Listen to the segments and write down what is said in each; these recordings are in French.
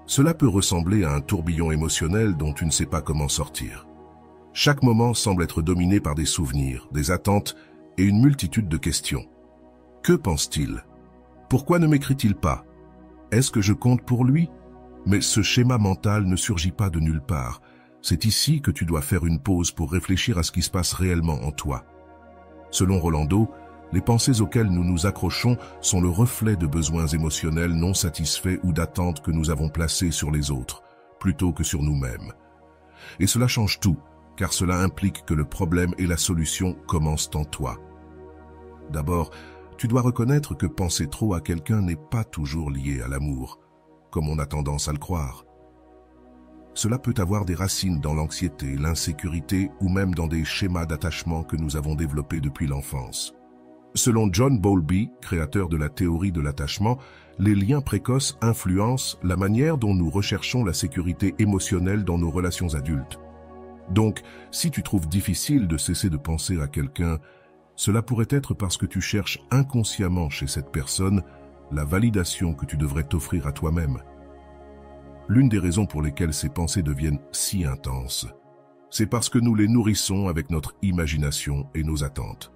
Cela peut ressembler à un tourbillon émotionnel dont tu ne sais pas comment sortir. Chaque moment semble être dominé par des souvenirs, des attentes et une multitude de questions. Que pense-t-il? Pourquoi ne m'écrit-il pas? Est-ce que je compte pour lui? Mais ce schéma mental ne surgit pas de nulle part. C'est ici que tu dois faire une pause pour réfléchir à ce qui se passe réellement en toi. Selon Rolando, les pensées auxquelles nous nous accrochons sont le reflet de besoins émotionnels non satisfaits ou d'attentes que nous avons placés sur les autres, plutôt que sur nous-mêmes. Et cela change tout, car cela implique que le problème et la solution commencent en toi. D'abord, tu dois reconnaître que penser trop à quelqu'un n'est pas toujours lié à l'amour, comme on a tendance à le croire. Cela peut avoir des racines dans l'anxiété, l'insécurité ou même dans des schémas d'attachement que nous avons développés depuis l'enfance. Selon John Bowlby, créateur de la théorie de l'attachement, les liens précoces influencent la manière dont nous recherchons la sécurité émotionnelle dans nos relations adultes. Donc, si tu trouves difficile de cesser de penser à quelqu'un, cela pourrait être parce que tu cherches inconsciemment chez cette personne la validation que tu devrais t'offrir à toi-même. L'une des raisons pour lesquelles ces pensées deviennent si intenses, c'est parce que nous les nourrissons avec notre imagination et nos attentes.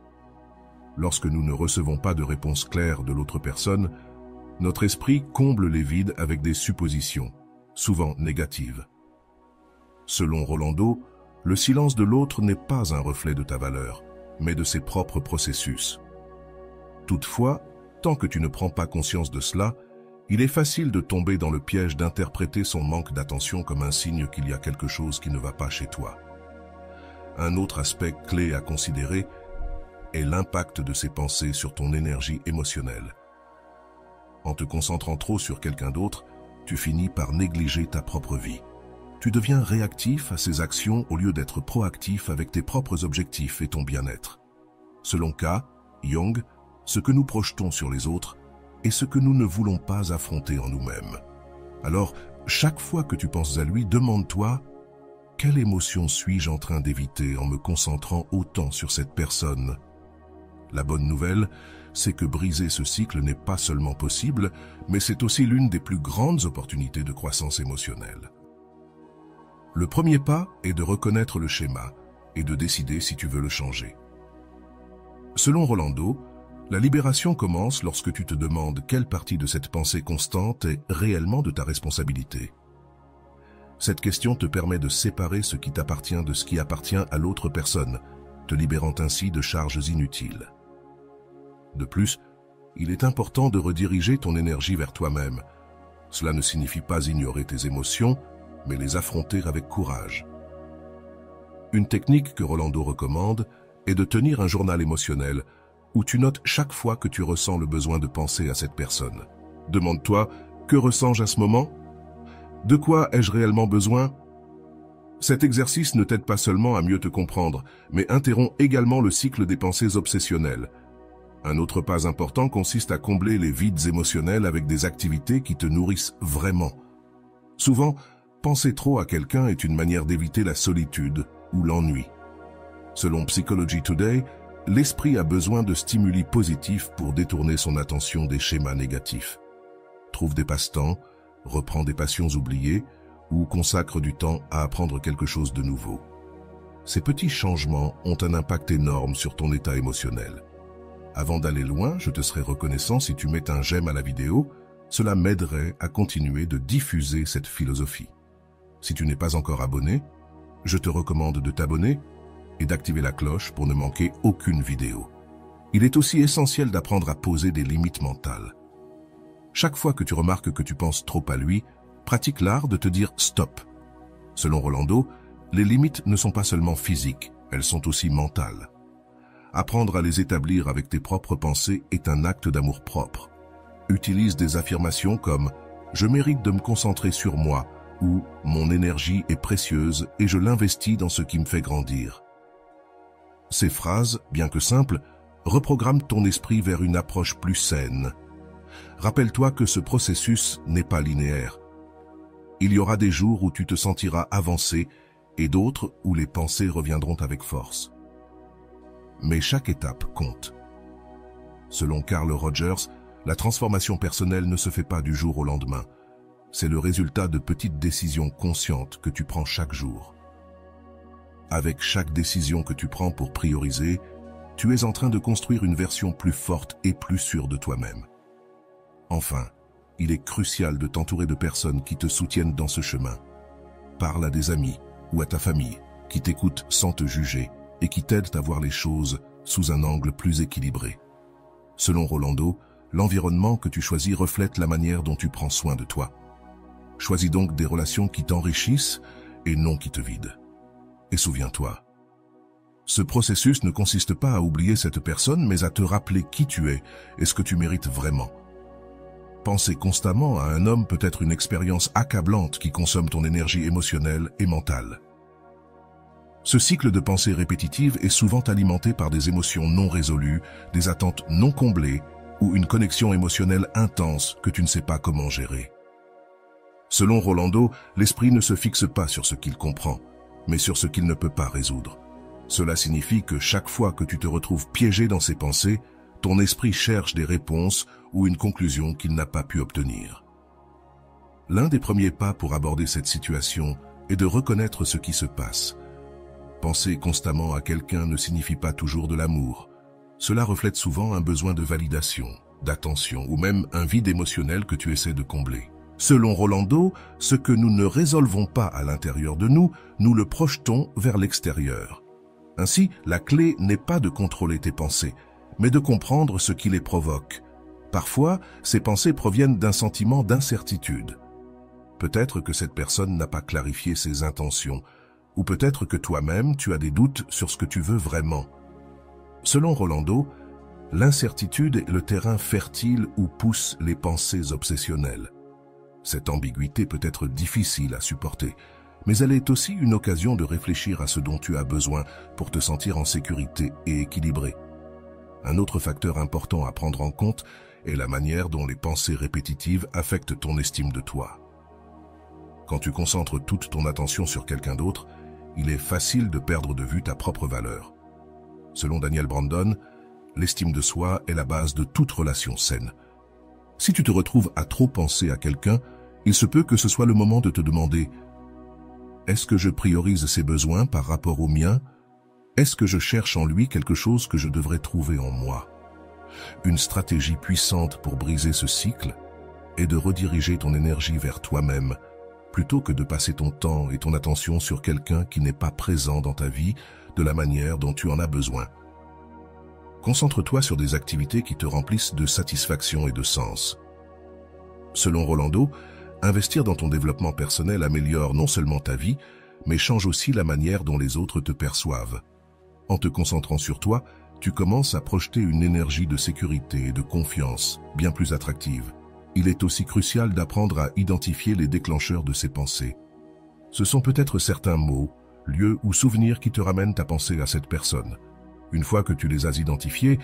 Lorsque nous ne recevons pas de réponse claire de l'autre personne, notre esprit comble les vides avec des suppositions, souvent négatives. Selon Rolando, le silence de l'autre n'est pas un reflet de ta valeur, mais de ses propres processus. Toutefois, tant que tu ne prends pas conscience de cela, il est facile de tomber dans le piège d'interpréter son manque d'attention comme un signe qu'il y a quelque chose qui ne va pas chez toi. Un autre aspect clé à considérer est l'impact de ces pensées sur ton énergie émotionnelle. En te concentrant trop sur quelqu'un d'autre, tu finis par négliger ta propre vie. Tu deviens réactif à ses actions au lieu d'être proactif avec tes propres objectifs et ton bien-être. Selon K. Jung, ce que nous projetons sur les autres est ce que nous ne voulons pas affronter en nous-mêmes. Alors, chaque fois que tu penses à lui, demande-toi « Quelle émotion suis-je en train d'éviter en me concentrant autant sur cette personne ?» La bonne nouvelle, c'est que briser ce cycle n'est pas seulement possible, mais c'est aussi l'une des plus grandes opportunités de croissance émotionnelle. Le premier pas est de reconnaître le schéma et de décider si tu veux le changer. Selon Rolando, la libération commence lorsque tu te demandes quelle partie de cette pensée constante est réellement de ta responsabilité. Cette question te permet de séparer ce qui t'appartient de ce qui appartient à l'autre personne, te libérant ainsi de charges inutiles. De plus, il est important de rediriger ton énergie vers toi-même. Cela ne signifie pas ignorer tes émotions, mais les affronter avec courage. Une technique que Rolando recommande est de tenir un journal émotionnel où tu notes chaque fois que tu ressens le besoin de penser à cette personne. Demande-toi, que ressens-je à ce moment? De quoi ai-je réellement besoin? Cet exercice ne t'aide pas seulement à mieux te comprendre, mais interrompt également le cycle des pensées obsessionnelles. Un autre pas important consiste à combler les vides émotionnels avec des activités qui te nourrissent vraiment. Souvent, penser trop à quelqu'un est une manière d'éviter la solitude ou l'ennui. Selon Psychology Today, l'esprit a besoin de stimuli positifs pour détourner son attention des schémas négatifs. Trouve des passe-temps, reprends des passions oubliées ou consacre du temps à apprendre quelque chose de nouveau. Ces petits changements ont un impact énorme sur ton état émotionnel. Avant d'aller loin, je te serais reconnaissant si tu mets un j'aime à la vidéo, cela m'aiderait à continuer de diffuser cette philosophie. Si tu n'es pas encore abonné, je te recommande de t'abonner et d'activer la cloche pour ne manquer aucune vidéo. Il est aussi essentiel d'apprendre à poser des limites mentales. Chaque fois que tu remarques que tu penses trop à lui, pratique l'art de te dire « stop ». Selon Rolando, les limites ne sont pas seulement physiques, elles sont aussi mentales. Apprendre à les établir avec tes propres pensées est un acte d'amour-propre. Utilise des affirmations comme « je mérite de me concentrer sur moi » ou « mon énergie est précieuse et je l'investis dans ce qui me fait grandir ». Ces phrases, bien que simples, reprogramment ton esprit vers une approche plus saine. Rappelle-toi que ce processus n'est pas linéaire. Il y aura des jours où tu te sentiras avancé et d'autres où les pensées reviendront avec force. Mais chaque étape compte. Selon Carl Rogers, la transformation personnelle ne se fait pas du jour au lendemain. c'est le résultat de petites décisions conscientes que tu prends chaque jour. Avec chaque décision que tu prends pour prioriser, tu es en train de construire une version plus forte et plus sûre de toi-même. Enfin, il est crucial de t'entourer de personnes qui te soutiennent dans ce chemin. Parle à des amis ou à ta famille qui t'écoutent sans te juger et qui t'aident à voir les choses sous un angle plus équilibré. Selon Rolando, l'environnement que tu choisis reflète la manière dont tu prends soin de toi. Choisis donc des relations qui t'enrichissent et non qui te vident. Et souviens-toi, ce processus ne consiste pas à oublier cette personne, mais à te rappeler qui tu es et ce que tu mérites vraiment. Penser constamment à un homme peut être une expérience accablante qui consomme ton énergie émotionnelle et mentale. Ce cycle de pensée répétitive est souvent alimenté par des émotions non résolues, des attentes non comblées ou une connexion émotionnelle intense que tu ne sais pas comment gérer. Selon Rolando, l'esprit ne se fixe pas sur ce qu'il comprend, mais sur ce qu'il ne peut pas résoudre. Cela signifie que chaque fois que tu te retrouves piégé dans ces pensées, ton esprit cherche des réponses ou une conclusion qu'il n'a pas pu obtenir. L'un des premiers pas pour aborder cette situation est de reconnaître ce qui se passe. Penser constamment à quelqu'un ne signifie pas toujours de l'amour. Cela reflète souvent un besoin de validation, d'attention ou même un vide émotionnel que tu essaies de combler. Selon Rolando, ce que nous ne résolvons pas à l'intérieur de nous, nous le projetons vers l'extérieur. Ainsi, la clé n'est pas de contrôler tes pensées, mais de comprendre ce qui les provoque. Parfois, ces pensées proviennent d'un sentiment d'incertitude. Peut-être que cette personne n'a pas clarifié ses intentions, ou peut-être que toi-même tu as des doutes sur ce que tu veux vraiment. Selon Rolando, l'incertitude est le terrain fertile où poussent les pensées obsessionnelles. Cette ambiguïté peut être difficile à supporter, mais elle est aussi une occasion de réfléchir à ce dont tu as besoin pour te sentir en sécurité et équilibré. Un autre facteur important à prendre en compte est la manière dont les pensées répétitives affectent ton estime de toi. Quand tu concentres toute ton attention sur quelqu'un d'autre, il est facile de perdre de vue ta propre valeur. Selon Daniel Brandon, l'estime de soi est la base de toute relation saine. Si tu te retrouves à trop penser à quelqu'un, il se peut que ce soit le moment de te demander « Est-ce que je priorise ses besoins par rapport aux miens ? Est-ce que je cherche en lui quelque chose que je devrais trouver en moi ?» Une stratégie puissante pour briser ce cycle est de rediriger ton énergie vers toi-même, plutôt que de passer ton temps et ton attention sur quelqu'un qui n'est pas présent dans ta vie de la manière dont tu en as besoin. Concentre-toi sur des activités qui te remplissent de satisfaction et de sens. Selon Rolando, investir dans ton développement personnel améliore non seulement ta vie, mais change aussi la manière dont les autres te perçoivent. En te concentrant sur toi, tu commences à projeter une énergie de sécurité et de confiance bien plus attractive. Il est aussi crucial d'apprendre à identifier les déclencheurs de ces pensées. Ce sont peut-être certains mots, lieux ou souvenirs qui te ramènent à penser à cette personne. Une fois que tu les as identifiés,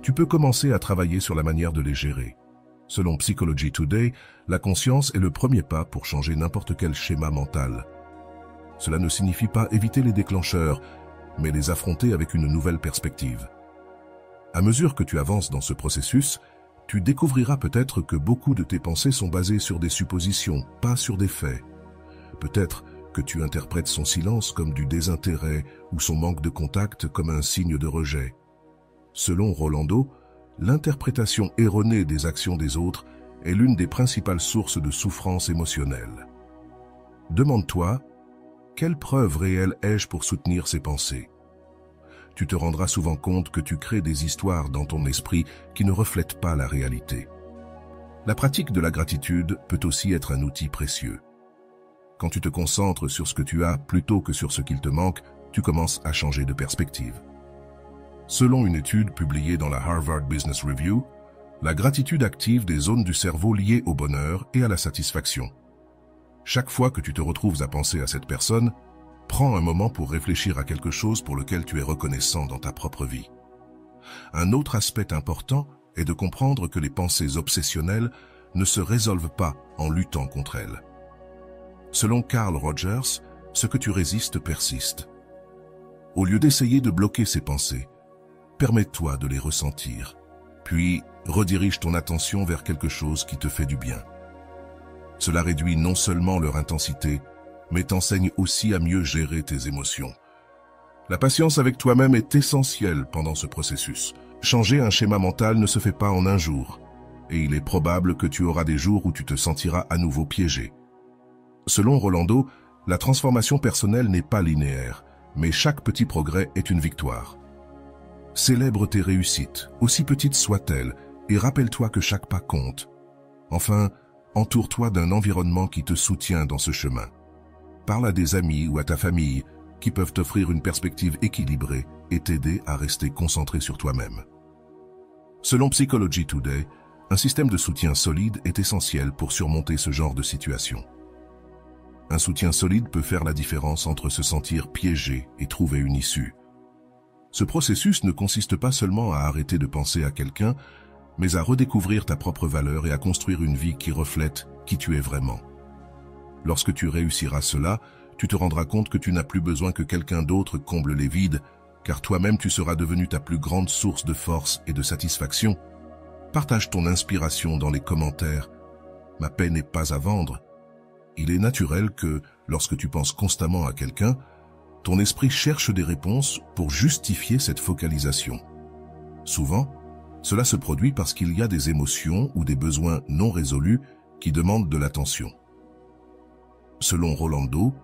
tu peux commencer à travailler sur la manière de les gérer. Selon Psychology Today, la conscience est le premier pas pour changer n'importe quel schéma mental. Cela ne signifie pas éviter les déclencheurs, mais les affronter avec une nouvelle perspective. À mesure que tu avances dans ce processus, tu découvriras peut-être que beaucoup de tes pensées sont basées sur des suppositions, pas sur des faits. Peut-être que tu interprètes son silence comme du désintérêt ou son manque de contact comme un signe de rejet. Selon Rolando, l'interprétation erronée des actions des autres est l'une des principales sources de souffrance émotionnelle. Demande-toi, quelle preuve réelle ai-je pour soutenir ces pensées ? Tu te rendras souvent compte que tu crées des histoires dans ton esprit qui ne reflètent pas la réalité. La pratique de la gratitude peut aussi être un outil précieux. Quand tu te concentres sur ce que tu as plutôt que sur ce qu'il te manque, tu commences à changer de perspective. Selon une étude publiée dans la Harvard Business Review, la gratitude active des zones du cerveau liées au bonheur et à la satisfaction. Chaque fois que tu te retrouves à penser à cette personne, prends un moment pour réfléchir à quelque chose pour lequel tu es reconnaissant dans ta propre vie. Un autre aspect important est de comprendre que les pensées obsessionnelles ne se résolvent pas en luttant contre elles. Selon Carl Rogers, ce que tu résistes persiste. Au lieu d'essayer de bloquer ces pensées, permets-toi de les ressentir, puis redirige ton attention vers quelque chose qui te fait du bien. Cela réduit non seulement leur intensité, mais t'enseigne aussi à mieux gérer tes émotions. La patience avec toi-même est essentielle pendant ce processus. Changer un schéma mental ne se fait pas en un jour, et il est probable que tu auras des jours où tu te sentiras à nouveau piégé. Selon Rolando, la transformation personnelle n'est pas linéaire, mais chaque petit progrès est une victoire. Célèbre tes réussites, aussi petites soient-elles, et rappelle-toi que chaque pas compte. Enfin, entoure-toi d'un environnement qui te soutient dans ce chemin. Parle à des amis ou à ta famille qui peuvent t'offrir une perspective équilibrée et t'aider à rester concentré sur toi-même. Selon Psychology Today, un système de soutien solide est essentiel pour surmonter ce genre de situation. Un soutien solide peut faire la différence entre se sentir piégé et trouver une issue. Ce processus ne consiste pas seulement à arrêter de penser à quelqu'un, mais à redécouvrir ta propre valeur et à construire une vie qui reflète qui tu es vraiment. Lorsque tu réussiras cela, tu te rendras compte que tu n'as plus besoin que quelqu'un d'autre comble les vides, car toi-même tu seras devenu ta plus grande source de force et de satisfaction. Partage ton inspiration dans les commentaires. Ma paix n'est pas à vendre. Il est naturel que, lorsque tu penses constamment à quelqu'un, ton esprit cherche des réponses pour justifier cette focalisation. Souvent, cela se produit parce qu'il y a des émotions ou des besoins non résolus qui demandent de l'attention. Selon Rolando,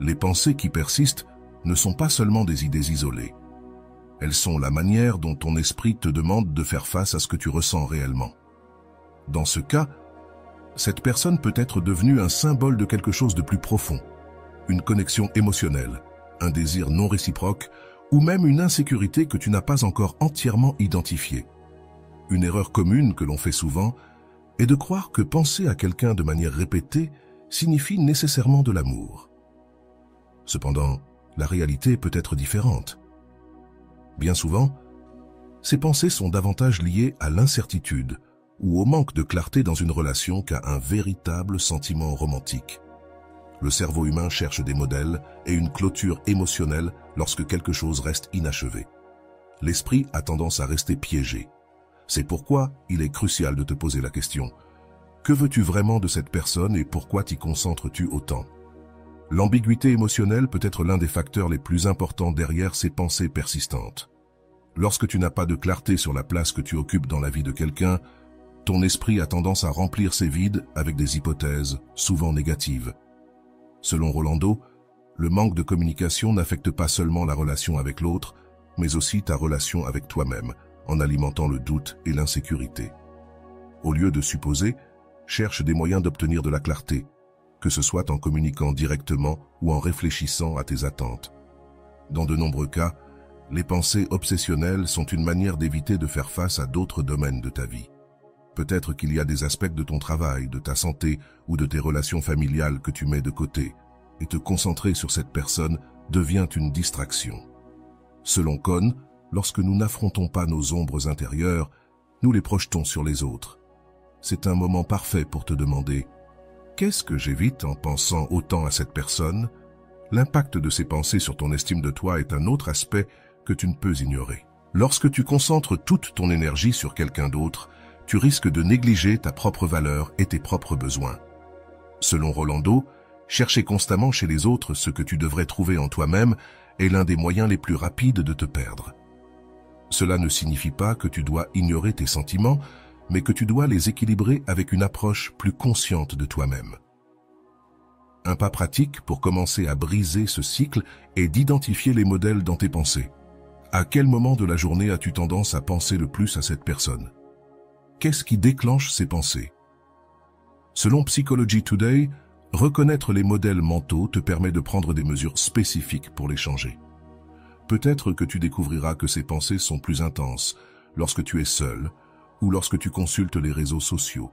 les pensées qui persistent ne sont pas seulement des idées isolées. Elles sont la manière dont ton esprit te demande de faire face à ce que tu ressens réellement. Dans ce cas, cette personne peut être devenue un symbole de quelque chose de plus profond, une connexion émotionnelle, un désir non réciproque ou même une insécurité que tu n'as pas encore entièrement identifiée. Une erreur commune que l'on fait souvent est de croire que penser à quelqu'un de manière répétée signifie nécessairement de l'amour. Cependant, la réalité peut être différente. Bien souvent, ces pensées sont davantage liées à l'incertitude ou au manque de clarté dans une relation qu'à un véritable sentiment romantique. Le cerveau humain cherche des modèles et une clôture émotionnelle lorsque quelque chose reste inachevé. L'esprit a tendance à rester piégé. C'est pourquoi il est crucial de te poser la question: que veux-tu vraiment de cette personne et pourquoi t'y concentres-tu autant? L'ambiguïté émotionnelle peut être l'un des facteurs les plus importants derrière ces pensées persistantes. Lorsque tu n'as pas de clarté sur la place que tu occupes dans la vie de quelqu'un, ton esprit a tendance à remplir ses vides avec des hypothèses, souvent négatives. Selon Rolando, le manque de communication n'affecte pas seulement la relation avec l'autre, mais aussi ta relation avec toi-même, en alimentant le doute et l'insécurité. Au lieu de supposer, cherche des moyens d'obtenir de la clarté, que ce soit en communiquant directement ou en réfléchissant à tes attentes. Dans de nombreux cas, les pensées obsessionnelles sont une manière d'éviter de faire face à d'autres domaines de ta vie. Peut-être qu'il y a des aspects de ton travail, de ta santé ou de tes relations familiales que tu mets de côté, et te concentrer sur cette personne devient une distraction. Selon Cohn, lorsque nous n'affrontons pas nos ombres intérieures, nous les projetons sur les autres. C'est un moment parfait pour te demander: qu'est-ce que j'évite en pensant autant à cette personne? L'impact de ces pensées sur ton estime de toi est un autre aspect que tu ne peux ignorer. Lorsque tu concentres toute ton énergie sur quelqu'un d'autre, tu risques de négliger ta propre valeur et tes propres besoins. Selon Rolando, chercher constamment chez les autres ce que tu devrais trouver en toi-même est l'un des moyens les plus rapides de te perdre. Cela ne signifie pas que tu dois ignorer tes sentiments, mais que tu dois les équilibrer avec une approche plus consciente de toi-même. Un pas pratique pour commencer à briser ce cycle est d'identifier les modèles dans tes pensées. À quel moment de la journée as-tu tendance à penser le plus à cette personne? Qu'est-ce qui déclenche ces pensées? Selon Psychology Today, reconnaître les modèles mentaux te permet de prendre des mesures spécifiques pour les changer. Peut-être que tu découvriras que ces pensées sont plus intenses lorsque tu es seul ou lorsque tu consultes les réseaux sociaux.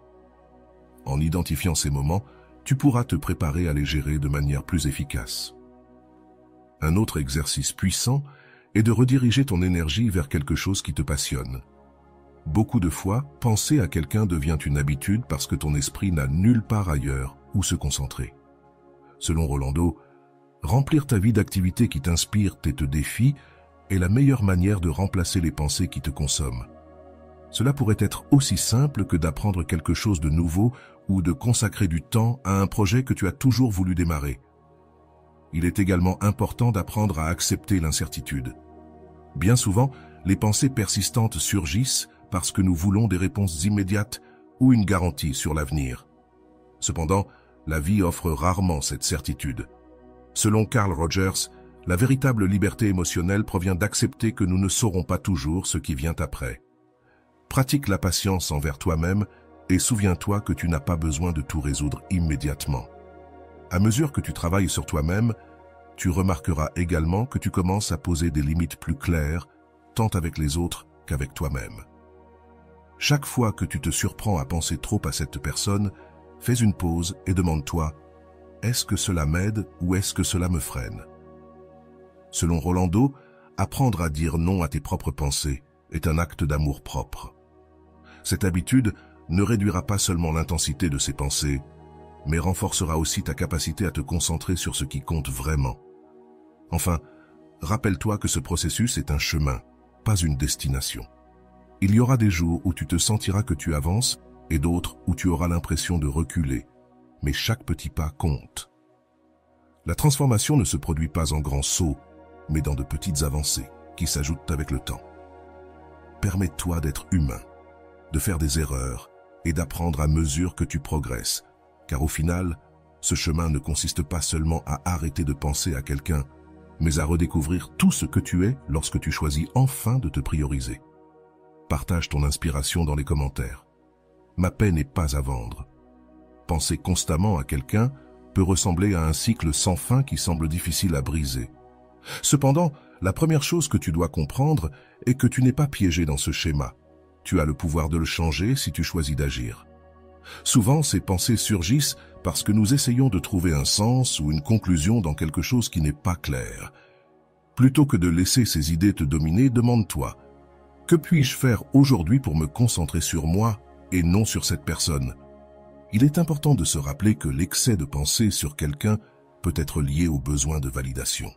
En identifiant ces moments, tu pourras te préparer à les gérer de manière plus efficace. Un autre exercice puissant est de rediriger ton énergie vers quelque chose qui te passionne. Beaucoup de fois, penser à quelqu'un devient une habitude parce que ton esprit n'a nulle part ailleurs où se concentrer. Selon Rolando, remplir ta vie d'activités qui t'inspirent et te défient est la meilleure manière de remplacer les pensées qui te consomment. Cela pourrait être aussi simple que d'apprendre quelque chose de nouveau ou de consacrer du temps à un projet que tu as toujours voulu démarrer. Il est également important d'apprendre à accepter l'incertitude. Bien souvent, les pensées persistantes surgissent parce que nous voulons des réponses immédiates ou une garantie sur l'avenir. Cependant, la vie offre rarement cette certitude. Selon Carl Rogers, la véritable liberté émotionnelle provient d'accepter que nous ne saurons pas toujours ce qui vient après. Pratique la patience envers toi-même et souviens-toi que tu n'as pas besoin de tout résoudre immédiatement. À mesure que tu travailles sur toi-même, tu remarqueras également que tu commences à poser des limites plus claires, tant avec les autres qu'avec toi-même. Chaque fois que tu te surprends à penser trop à cette personne, fais une pause et demande-toi « Est-ce que cela m'aide ou est-ce que cela me freine ?» Selon Rolando, apprendre à dire non à tes propres pensées est un acte d'amour propre. Cette habitude ne réduira pas seulement l'intensité de ces pensées, mais renforcera aussi ta capacité à te concentrer sur ce qui compte vraiment. Enfin, rappelle-toi que ce processus est un chemin, pas une destination. Il y aura des jours où tu te sentiras que tu avances et d'autres où tu auras l'impression de reculer, mais chaque petit pas compte. La transformation ne se produit pas en grands sauts, mais dans de petites avancées qui s'ajoutent avec le temps. Permets-toi d'être humain, de faire des erreurs et d'apprendre à mesure que tu progresses, car au final, ce chemin ne consiste pas seulement à arrêter de penser à quelqu'un, mais à redécouvrir tout ce que tu es lorsque tu choisis enfin de te prioriser. Partage ton inspiration dans les commentaires. Ma paix n'est pas à vendre. Penser constamment à quelqu'un peut ressembler à un cycle sans fin qui semble difficile à briser. Cependant, la première chose que tu dois comprendre est que tu n'es pas piégé dans ce schéma. Tu as le pouvoir de le changer si tu choisis d'agir. Souvent, ces pensées surgissent parce que nous essayons de trouver un sens ou une conclusion dans quelque chose qui n'est pas clair. Plutôt que de laisser ces idées te dominer, demande-toi « Que puis-je faire aujourd'hui pour me concentrer sur moi et non sur cette personne ?» Il est important de se rappeler que l'excès de pensée sur quelqu'un peut être lié au besoin de validation.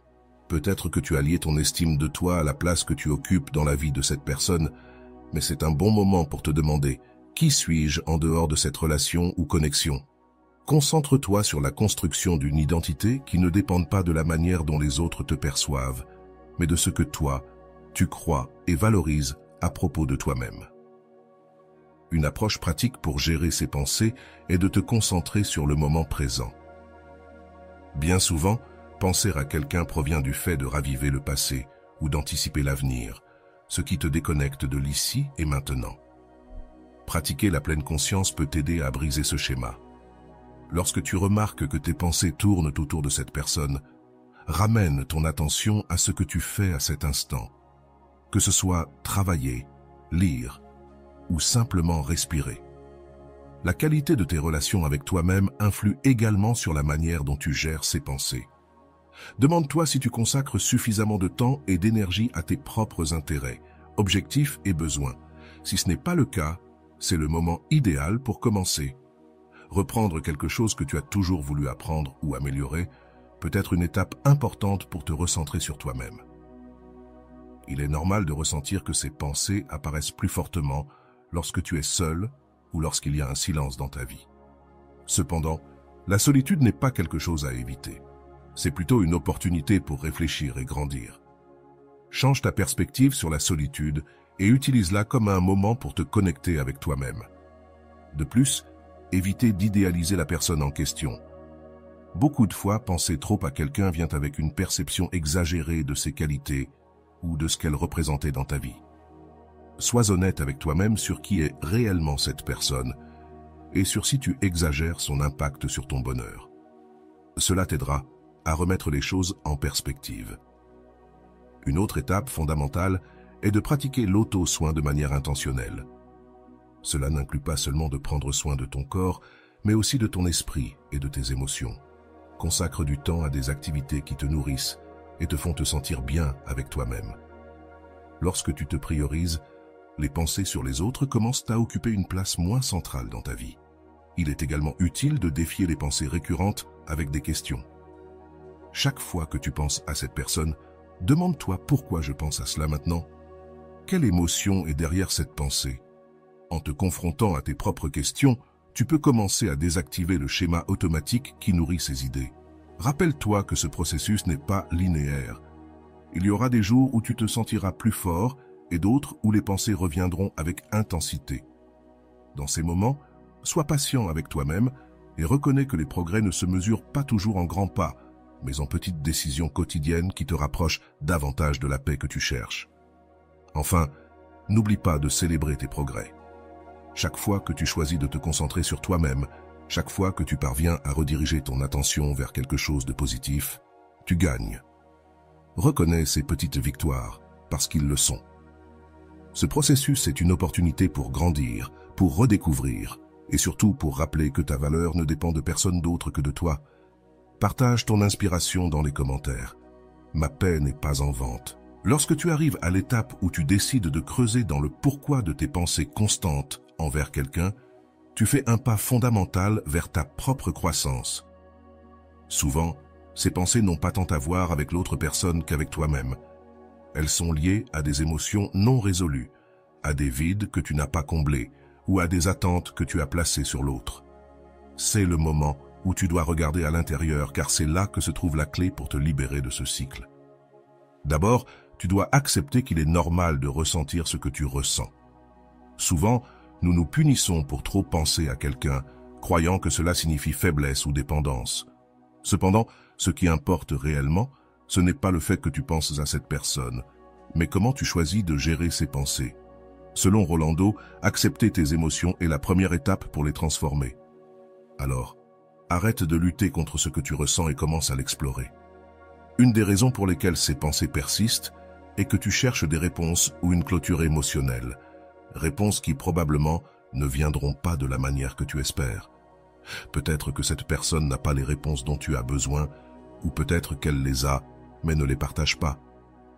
Peut-être que tu as lié ton estime de toi à la place que tu occupes dans la vie de cette personne, mais c'est un bon moment pour te demander « Qui suis-je en dehors de cette relation ou connexion ?» Concentre-toi sur la construction d'une identité qui ne dépende pas de la manière dont les autres te perçoivent, mais de ce que toi, tu crois et valorises à propos de toi-même. Une approche pratique pour gérer ces pensées est de te concentrer sur le moment présent. Bien souvent, penser à quelqu'un provient du fait de raviver le passé ou d'anticiper l'avenir, ce qui te déconnecte de l'ici et maintenant. Pratiquer la pleine conscience peut t'aider à briser ce schéma. Lorsque tu remarques que tes pensées tournent autour de cette personne, ramène ton attention à ce que tu fais à cet instant. Que ce soit travailler, lire ou simplement respirer. La qualité de tes relations avec toi-même influe également sur la manière dont tu gères ces pensées. Demande-toi si tu consacres suffisamment de temps et d'énergie à tes propres intérêts, objectifs et besoins. Si ce n'est pas le cas, c'est le moment idéal pour commencer. Reprendre quelque chose que tu as toujours voulu apprendre ou améliorer peut être une étape importante pour te recentrer sur toi-même. Il est normal de ressentir que ces pensées apparaissent plus fortement lorsque tu es seul ou lorsqu'il y a un silence dans ta vie. Cependant, la solitude n'est pas quelque chose à éviter. C'est plutôt une opportunité pour réfléchir et grandir. Change ta perspective sur la solitude et utilise-la comme un moment pour te connecter avec toi-même. De plus, évitez d'idéaliser la personne en question. Beaucoup de fois, penser trop à quelqu'un vient avec une perception exagérée de ses qualités ou de ce qu'elle représentait dans ta vie. Sois honnête avec toi-même sur qui est réellement cette personne et sur si tu exagères son impact sur ton bonheur. Cela t'aidera à remettre les choses en perspective. Une autre étape fondamentale est de pratiquer l'auto-soin de manière intentionnelle. Cela n'inclut pas seulement de prendre soin de ton corps, mais aussi de ton esprit et de tes émotions. Consacre du temps à des activités qui te nourrissent et te font te sentir bien avec toi-même. Lorsque tu te priorises, les pensées sur les autres commencent à occuper une place moins centrale dans ta vie. Il est également utile de défier les pensées récurrentes avec des questions. Chaque fois que tu penses à cette personne, demande-toi pourquoi je pense à cela maintenant. Quelle émotion est derrière cette pensée? En te confrontant à tes propres questions, tu peux commencer à désactiver le schéma automatique qui nourrit ces idées. Rappelle-toi que ce processus n'est pas linéaire. Il y aura des jours où tu te sentiras plus fort et d'autres où les pensées reviendront avec intensité. Dans ces moments, sois patient avec toi-même et reconnais que les progrès ne se mesurent pas toujours en grands pas, mais en petites décisions quotidiennes qui te rapprochent davantage de la paix que tu cherches. Enfin, n'oublie pas de célébrer tes progrès. Chaque fois que tu choisis de te concentrer sur toi-même, chaque fois que tu parviens à rediriger ton attention vers quelque chose de positif, tu gagnes. Reconnais ces petites victoires, parce qu'ils le sont. Ce processus est une opportunité pour grandir, pour redécouvrir, et surtout pour rappeler que ta valeur ne dépend de personne d'autre que de toi. Partage ton inspiration dans les commentaires. Ma paix n'est pas en vente. Lorsque tu arrives à l'étape où tu décides de creuser dans le pourquoi de tes pensées constantes envers quelqu'un, tu fais un pas fondamental vers ta propre croissance. Souvent, ces pensées n'ont pas tant à voir avec l'autre personne qu'avec toi-même. Elles sont liées à des émotions non résolues, à des vides que tu n'as pas comblés ou à des attentes que tu as placées sur l'autre. C'est le moment où tu dois regarder à l'intérieur car c'est là que se trouve la clé pour te libérer de ce cycle. D'abord, tu dois accepter qu'il est normal de ressentir ce que tu ressens. Souvent, nous nous punissons pour trop penser à quelqu'un, croyant que cela signifie faiblesse ou dépendance. Cependant, ce qui importe réellement, ce n'est pas le fait que tu penses à cette personne, mais comment tu choisis de gérer ces pensées. Selon Rolando, accepter tes émotions est la première étape pour les transformer. Alors, arrête de lutter contre ce que tu ressens et commence à l'explorer. Une des raisons pour lesquelles ces pensées persistent est que tu cherches des réponses ou une clôture émotionnelle. Réponses qui probablement ne viendront pas de la manière que tu espères. Peut-être que cette personne n'a pas les réponses dont tu as besoin, ou peut-être qu'elle les a, mais ne les partage pas.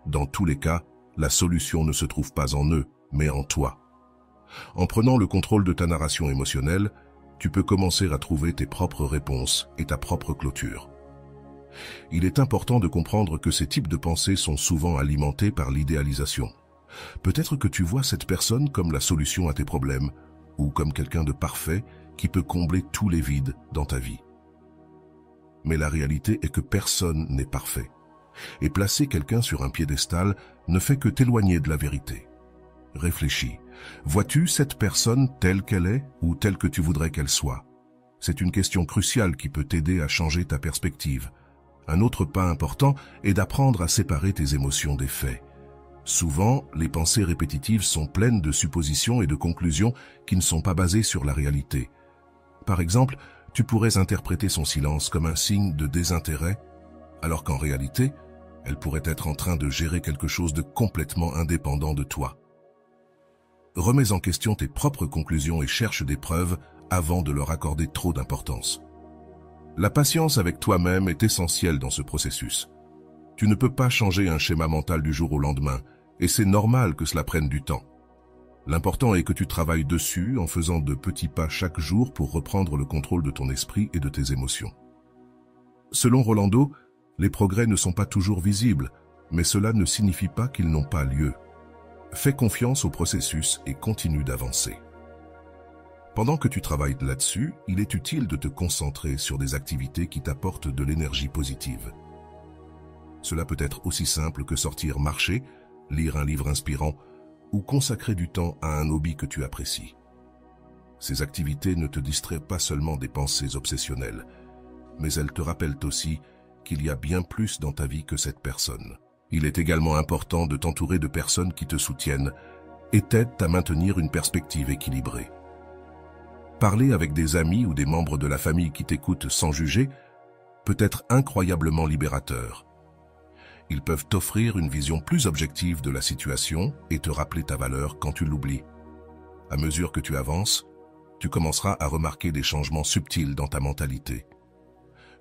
Dans tous les cas, la solution ne se trouve pas en eux, mais en toi. En prenant le contrôle de ta narration émotionnelle, tu peux commencer à trouver tes propres réponses et ta propre clôture. Il est important de comprendre que ces types de pensées sont souvent alimentés par l'idéalisation. Peut-être que tu vois cette personne comme la solution à tes problèmes, ou comme quelqu'un de parfait qui peut combler tous les vides dans ta vie. Mais la réalité est que personne n'est parfait. Et placer quelqu'un sur un piédestal ne fait que t'éloigner de la vérité. Réfléchis. Vois-tu cette personne telle qu'elle est ou telle que tu voudrais qu'elle soit? C'est une question cruciale qui peut t'aider à changer ta perspective. Un autre pas important est d'apprendre à séparer tes émotions des faits. Souvent, les pensées répétitives sont pleines de suppositions et de conclusions qui ne sont pas basées sur la réalité. Par exemple, tu pourrais interpréter son silence comme un signe de désintérêt, alors qu'en réalité, elle pourrait être en train de gérer quelque chose de complètement indépendant de toi. Remets en question tes propres conclusions et cherche des preuves avant de leur accorder trop d'importance. La patience avec toi-même est essentielle dans ce processus. Tu ne peux pas changer un schéma mental du jour au lendemain, et c'est normal que cela prenne du temps. L'important est que tu travailles dessus en faisant de petits pas chaque jour pour reprendre le contrôle de ton esprit et de tes émotions. Selon Rolando, les progrès ne sont pas toujours visibles, mais cela ne signifie pas qu'ils n'ont pas lieu. Fais confiance au processus et continue d'avancer. Pendant que tu travailles là-dessus, il est utile de te concentrer sur des activités qui t'apportent de l'énergie positive. Cela peut être aussi simple que sortir marcher, lire un livre inspirant ou consacrer du temps à un hobby que tu apprécies. Ces activités ne te distraient pas seulement des pensées obsessionnelles, mais elles te rappellent aussi qu'il y a bien plus dans ta vie que cette personne. Il est également important de t'entourer de personnes qui te soutiennent et t'aident à maintenir une perspective équilibrée. Parler avec des amis ou des membres de la famille qui t'écoutent sans juger peut être incroyablement libérateur. Ils peuvent t'offrir une vision plus objective de la situation et te rappeler ta valeur quand tu l'oublies. À mesure que tu avances, tu commenceras à remarquer des changements subtils dans ta mentalité.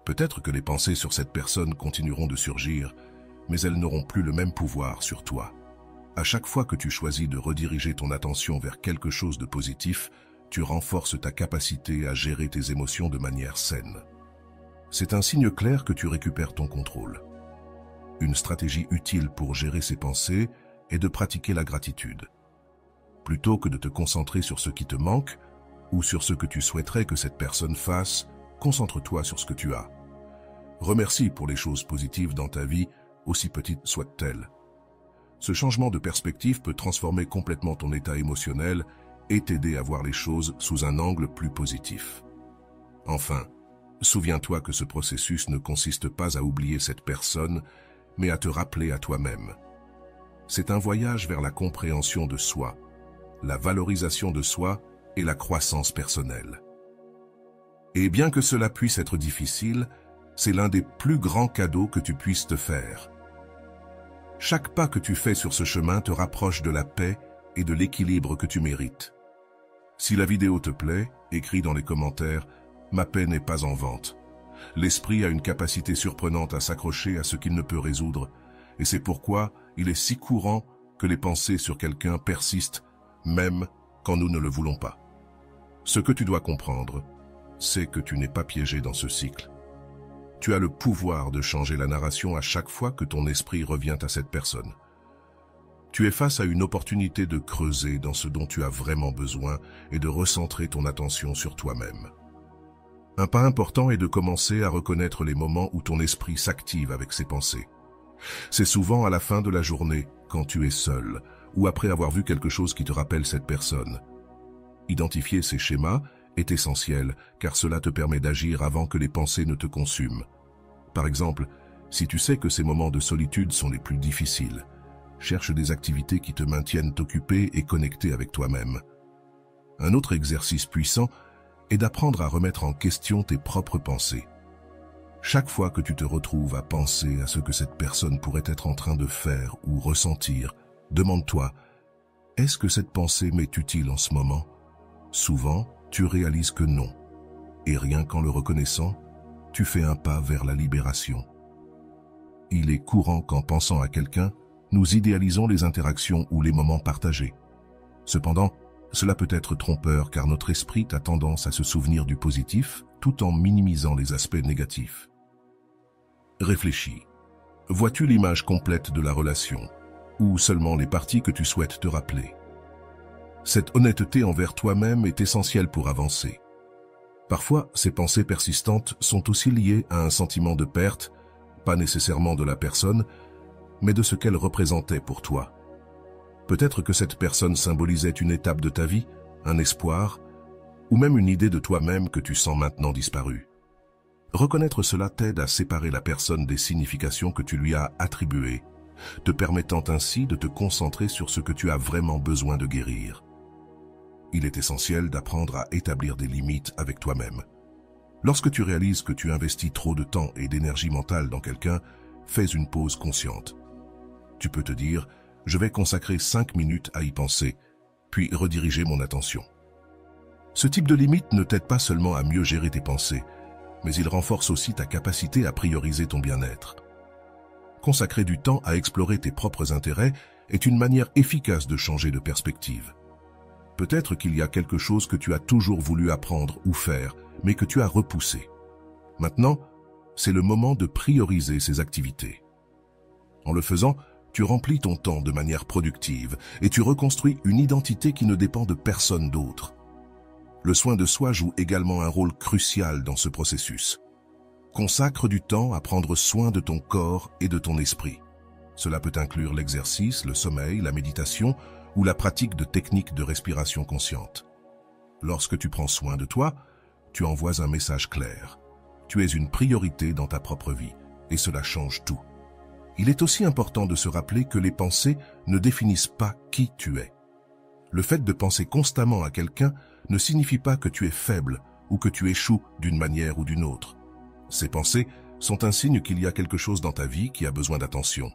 Peut-être que les pensées sur cette personne continueront de surgir, mais elles n'auront plus le même pouvoir sur toi. À chaque fois que tu choisis de rediriger ton attention vers quelque chose de positif, tu renforces ta capacité à gérer tes émotions de manière saine. C'est un signe clair que tu récupères ton contrôle. Une stratégie utile pour gérer ces pensées est de pratiquer la gratitude. Plutôt que de te concentrer sur ce qui te manque, ou sur ce que tu souhaiterais que cette personne fasse, concentre-toi sur ce que tu as. Remercie pour les choses positives dans ta vie, aussi petites soient-elles. Ce changement de perspective peut transformer complètement ton état émotionnel et t'aider à voir les choses sous un angle plus positif. Enfin, souviens-toi que ce processus ne consiste pas à oublier cette personne, mais à te rappeler à toi-même. C'est un voyage vers la compréhension de soi, la valorisation de soi et la croissance personnelle. Et bien que cela puisse être difficile, c'est l'un des plus grands cadeaux que tu puisses te faire. Chaque pas que tu fais sur ce chemin te rapproche de la paix et de l'équilibre que tu mérites. Si la vidéo te plaît, écris dans les commentaires « Ma paix n'est pas en vente ». L'esprit a une capacité surprenante à s'accrocher à ce qu'il ne peut résoudre, et c'est pourquoi il est si courant que les pensées sur quelqu'un persistent, même quand nous ne le voulons pas. Ce que tu dois comprendre, c'est que tu n'es pas piégé dans ce cycle. Tu as le pouvoir de changer la narration à chaque fois que ton esprit revient à cette personne. Tu es face à une opportunité de creuser dans ce dont tu as vraiment besoin et de recentrer ton attention sur toi-même. Un pas important est de commencer à reconnaître les moments où ton esprit s'active avec ses pensées. C'est souvent à la fin de la journée, quand tu es seul, ou après avoir vu quelque chose qui te rappelle cette personne. Identifier ces schémas est essentiel, car cela te permet d'agir avant que les pensées ne te consument. Par exemple, si tu sais que ces moments de solitude sont les plus difficiles, cherche des activités qui te maintiennent occupé et connecté avec toi-même. Un autre exercice puissant est d'apprendre à remettre en question tes propres pensées. Chaque fois que tu te retrouves à penser à ce que cette personne pourrait être en train de faire ou ressentir, demande-toi, est-ce que cette pensée m'est utile en ce moment? Souvent, tu réalises que non. Et rien qu'en le reconnaissant, tu fais un pas vers la libération. Il est courant qu'en pensant à quelqu'un, nous idéalisons les interactions ou les moments partagés. Cependant, cela peut être trompeur car notre esprit a tendance à se souvenir du positif tout en minimisant les aspects négatifs. Réfléchis. Vois-tu l'image complète de la relation ou seulement les parties que tu souhaites te rappeler? Cette honnêteté envers toi-même est essentielle pour avancer. Parfois, ces pensées persistantes sont aussi liées à un sentiment de perte, pas nécessairement de la personne, mais de ce qu'elle représentait pour toi. Peut-être que cette personne symbolisait une étape de ta vie, un espoir, ou même une idée de toi-même que tu sens maintenant disparue. Reconnaître cela t'aide à séparer la personne des significations que tu lui as attribuées, te permettant ainsi de te concentrer sur ce que tu as vraiment besoin de guérir. Il est essentiel d'apprendre à établir des limites avec toi-même. Lorsque tu réalises que tu investis trop de temps et d'énergie mentale dans quelqu'un, fais une pause consciente. Tu peux te dire, je vais consacrer 5 minutes à y penser, puis rediriger mon attention. Ce type de limite ne t'aide pas seulement à mieux gérer tes pensées, mais il renforce aussi ta capacité à prioriser ton bien-être. Consacrer du temps à explorer tes propres intérêts est une manière efficace de changer de perspective. Peut-être qu'il y a quelque chose que tu as toujours voulu apprendre ou faire, mais que tu as repoussé. Maintenant, c'est le moment de prioriser ces activités. En le faisant, tu remplis ton temps de manière productive et tu reconstruis une identité qui ne dépend de personne d'autre. Le soin de soi joue également un rôle crucial dans ce processus. Consacre du temps à prendre soin de ton corps et de ton esprit. Cela peut inclure l'exercice, le sommeil, la méditation ou la pratique de techniques de respiration consciente. Lorsque tu prends soin de toi, tu envoies un message clair. Tu es une priorité dans ta propre vie et cela change tout. Il est aussi important de se rappeler que les pensées ne définissent pas qui tu es. Le fait de penser constamment à quelqu'un ne signifie pas que tu es faible ou que tu échoues d'une manière ou d'une autre. Ces pensées sont un signe qu'il y a quelque chose dans ta vie qui a besoin d'attention.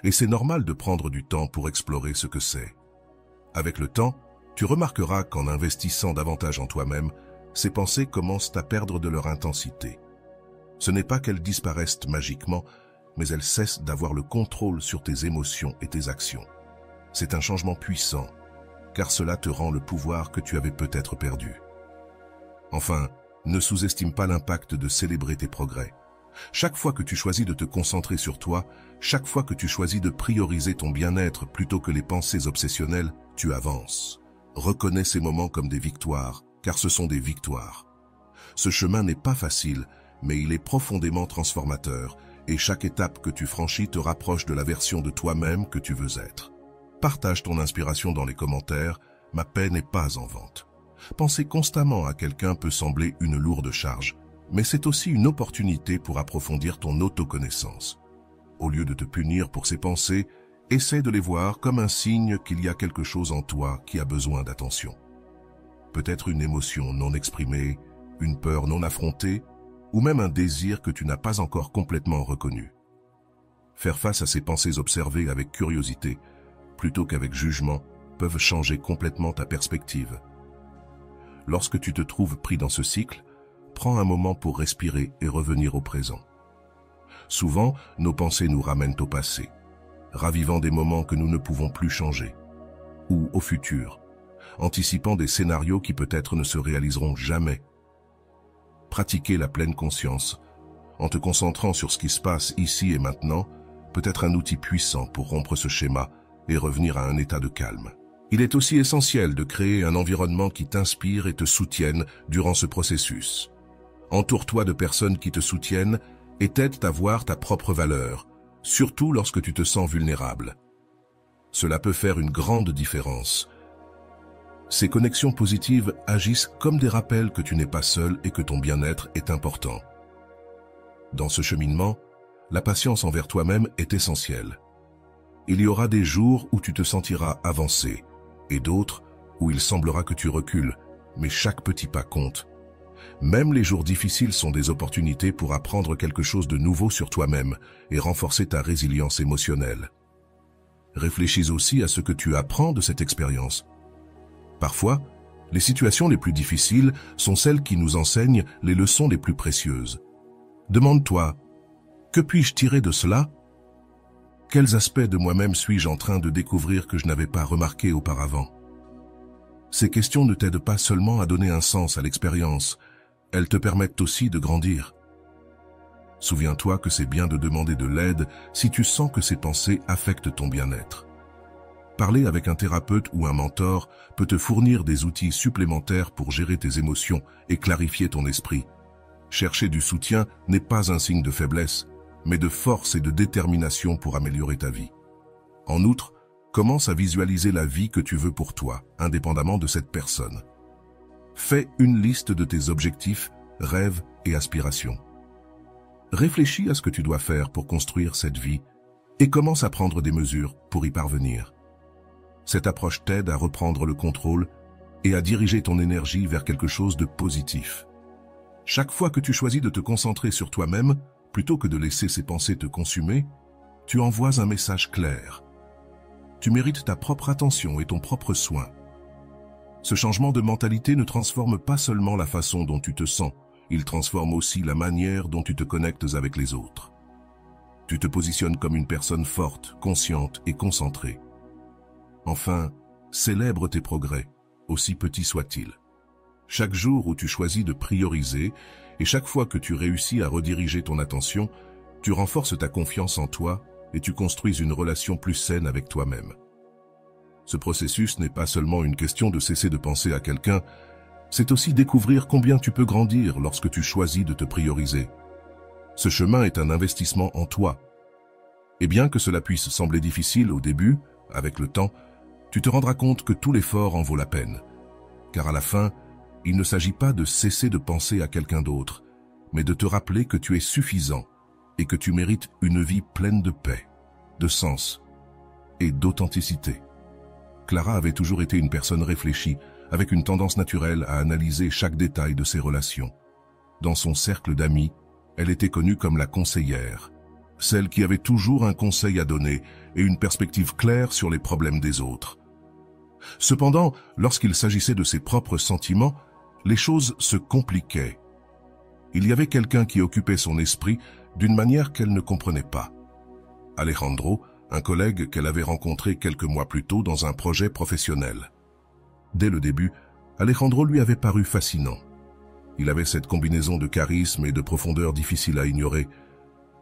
Et c'est normal de prendre du temps pour explorer ce que c'est. Avec le temps, tu remarqueras qu'en investissant davantage en toi-même, ces pensées commencent à perdre de leur intensité. Ce n'est pas qu'elles disparaissent magiquement, mais elles cessent d'avoir le contrôle sur tes émotions et tes actions. C'est un changement puissant, car cela te rend le pouvoir que tu avais peut-être perdu. Enfin, ne sous-estime pas l'impact de célébrer tes progrès. Chaque fois que tu choisis de te concentrer sur toi, chaque fois que tu choisis de prioriser ton bien-être plutôt que les pensées obsessionnelles, tu avances. Reconnais ces moments comme des victoires car ce sont des victoires. Ce chemin n'est pas facile, mais il est profondément transformateur, et chaque étape que tu franchis te rapproche de la version de toi-même que tu veux être. Partage ton inspiration dans les commentaires, ma paix n'est pas en vente. Penser constamment à quelqu'un peut sembler une lourde charge, mais c'est aussi une opportunité pour approfondir ton autoconnaissance. Au lieu de te punir pour ces pensées, essaie de les voir comme un signe qu'il y a quelque chose en toi qui a besoin d'attention. Peut-être une émotion non exprimée, une peur non affrontée, ou même un désir que tu n'as pas encore complètement reconnu. Faire face à ces pensées observées avec curiosité, plutôt qu'avec jugement, peuvent changer complètement ta perspective. Lorsque tu te trouves pris dans ce cycle, prends un moment pour respirer et revenir au présent. Souvent, nos pensées nous ramènent au passé, ravivant des moments que nous ne pouvons plus changer, ou au futur, anticipant des scénarios qui peut-être ne se réaliseront jamais. Pratiquer la pleine conscience, en te concentrant sur ce qui se passe ici et maintenant, peut être un outil puissant pour rompre ce schéma et revenir à un état de calme. Il est aussi essentiel de créer un environnement qui t'inspire et te soutienne durant ce processus. Entoure-toi de personnes qui te soutiennent et t'aident à voir ta propre valeur, surtout lorsque tu te sens vulnérable. Cela peut faire une grande différence. Ces connexions positives agissent comme des rappels que tu n'es pas seul et que ton bien-être est important. Dans ce cheminement, la patience envers toi-même est essentielle. Il y aura des jours où tu te sentiras avancer, et d'autres où il semblera que tu recules, mais chaque petit pas compte. Même les jours difficiles sont des opportunités pour apprendre quelque chose de nouveau sur toi-même et renforcer ta résilience émotionnelle. Réfléchis aussi à ce que tu apprends de cette expérience. Parfois, les situations les plus difficiles sont celles qui nous enseignent les leçons les plus précieuses. Demande-toi, que puis-je tirer de cela? Quels aspects de moi-même suis-je en train de découvrir que je n'avais pas remarqué auparavant? Ces questions ne t'aident pas seulement à donner un sens à l'expérience, elles te permettent aussi de grandir. Souviens-toi que c'est bien de demander de l'aide si tu sens que ces pensées affectent ton bien-être. Parler avec un thérapeute ou un mentor peut te fournir des outils supplémentaires pour gérer tes émotions et clarifier ton esprit. Chercher du soutien n'est pas un signe de faiblesse, mais de force et de détermination pour améliorer ta vie. En outre, commence à visualiser la vie que tu veux pour toi, indépendamment de cette personne. Fais une liste de tes objectifs, rêves et aspirations. Réfléchis à ce que tu dois faire pour construire cette vie et commence à prendre des mesures pour y parvenir. Cette approche t'aide à reprendre le contrôle et à diriger ton énergie vers quelque chose de positif. Chaque fois que tu choisis de te concentrer sur toi-même, plutôt que de laisser ces pensées te consumer, tu envoies un message clair. Tu mérites ta propre attention et ton propre soin. Ce changement de mentalité ne transforme pas seulement la façon dont tu te sens, il transforme aussi la manière dont tu te connectes avec les autres. Tu te positionnes comme une personne forte, consciente et concentrée. Enfin, célèbre tes progrès, aussi petits soient-ils. Chaque jour où tu choisis de prioriser et chaque fois que tu réussis à rediriger ton attention, tu renforces ta confiance en toi et tu construis une relation plus saine avec toi-même. Ce processus n'est pas seulement une question de cesser de penser à quelqu'un, c'est aussi découvrir combien tu peux grandir lorsque tu choisis de te prioriser. Ce chemin est un investissement en toi. Et bien que cela puisse sembler difficile au début, avec le temps, tu te rendras compte que tout l'effort en vaut la peine. Car à la fin, il ne s'agit pas de cesser de penser à quelqu'un d'autre, mais de te rappeler que tu es suffisant et que tu mérites une vie pleine de paix, de sens et d'authenticité. Clara avait toujours été une personne réfléchie, avec une tendance naturelle à analyser chaque détail de ses relations. Dans son cercle d'amis, elle était connue comme la conseillère, celle qui avait toujours un conseil à donner et une perspective claire sur les problèmes des autres. Cependant, lorsqu'il s'agissait de ses propres sentiments, les choses se compliquaient. Il y avait quelqu'un qui occupait son esprit d'une manière qu'elle ne comprenait pas. Alejandro, un collègue qu'elle avait rencontré quelques mois plus tôt dans un projet professionnel. Dès le début, Alejandro lui avait paru fascinant. Il avait cette combinaison de charisme et de profondeur difficile à ignorer.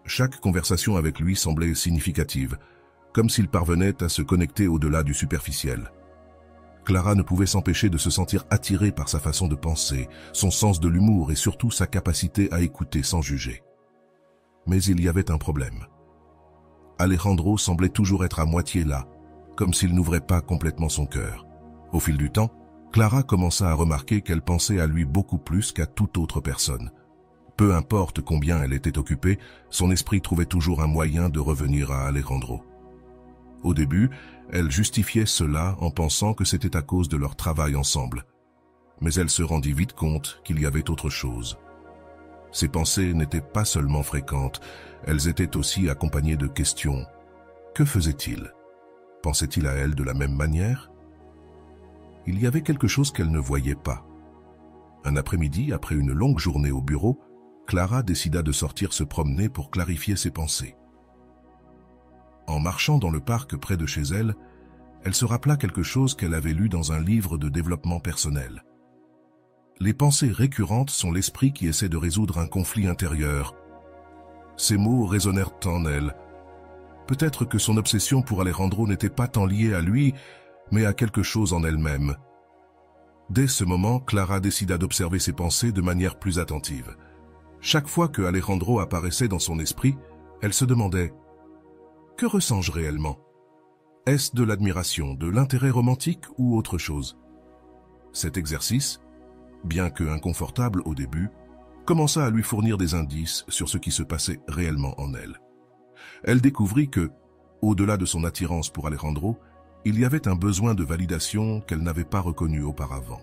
Chaque conversation avec lui semblait significative, comme s'il parvenait à se connecter au-delà du superficiel. Clara ne pouvait s'empêcher de se sentir attirée par sa façon de penser, son sens de l'humour et surtout sa capacité à écouter sans juger. Mais il y avait un problème. Alejandro semblait toujours être à moitié là, comme s'il n'ouvrait pas complètement son cœur. Au fil du temps, Clara commença à remarquer qu'elle pensait à lui beaucoup plus qu'à toute autre personne. Peu importe combien elle était occupée, son esprit trouvait toujours un moyen de revenir à Alejandro. Au début, elle justifiait cela en pensant que c'était à cause de leur travail ensemble. Mais elle se rendit vite compte qu'il y avait autre chose. Ses pensées n'étaient pas seulement fréquentes, elles étaient aussi accompagnées de questions. Que faisait-il? Pensait-il à elle de la même manière? Il y avait quelque chose qu'elle ne voyait pas. Un après-midi, après une longue journée au bureau, Clara décida de sortir se promener pour clarifier ses pensées. En marchant dans le parc près de chez elle, elle se rappela quelque chose qu'elle avait lu dans un livre de développement personnel. Les pensées récurrentes sont l'esprit qui essaie de résoudre un conflit intérieur. Ces mots résonnèrent en elle. Peut-être que son obsession pour Alejandro n'était pas tant liée à lui, mais à quelque chose en elle-même. Dès ce moment, Clara décida d'observer ses pensées de manière plus attentive. Chaque fois que Alejandro apparaissait dans son esprit, elle se demandait « Que ressens-je réellement? Est-ce de l'admiration, de l'intérêt romantique ou autre chose ?» Cet exercice, bien que inconfortable au début, commença à lui fournir des indices sur ce qui se passait réellement en elle. Elle découvrit que, au-delà de son attirance pour Alejandro, il y avait un besoin de validation qu'elle n'avait pas reconnu auparavant.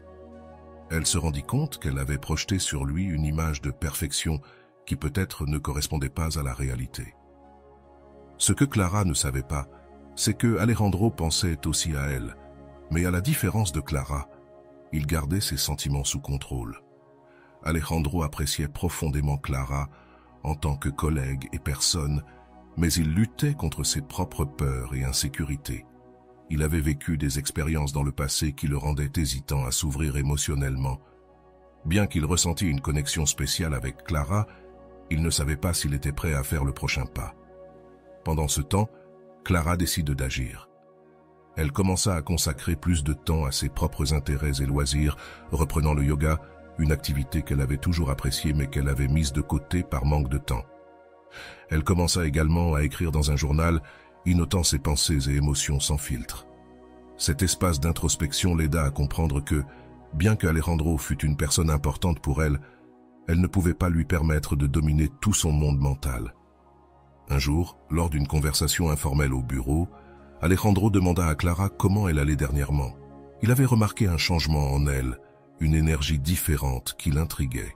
Elle se rendit compte qu'elle avait projeté sur lui une image de perfection qui peut-être ne correspondait pas à la réalité. Ce que Clara ne savait pas, c'est que Alejandro pensait aussi à elle, mais à la différence de Clara, il gardait ses sentiments sous contrôle. Alejandro appréciait profondément Clara en tant que collègue et personne, mais il luttait contre ses propres peurs et insécurités. Il avait vécu des expériences dans le passé qui le rendaient hésitant à s'ouvrir émotionnellement. Bien qu'il ressentît une connexion spéciale avec Clara, il ne savait pas s'il était prêt à faire le prochain pas. Pendant ce temps, Clara décide d'agir. Elle commença à consacrer plus de temps à ses propres intérêts et loisirs, reprenant le yoga, une activité qu'elle avait toujours appréciée mais qu'elle avait mise de côté par manque de temps. Elle commença également à écrire dans un journal, y notant ses pensées et émotions sans filtre. Cet espace d'introspection l'aida à comprendre que, bien qu'Alejandro fût une personne importante pour elle, elle ne pouvait pas lui permettre de dominer tout son monde mental. Un jour, lors d'une conversation informelle au bureau, Alejandro demanda à Clara comment elle allait dernièrement. Il avait remarqué un changement en elle, une énergie différente qui l'intriguait.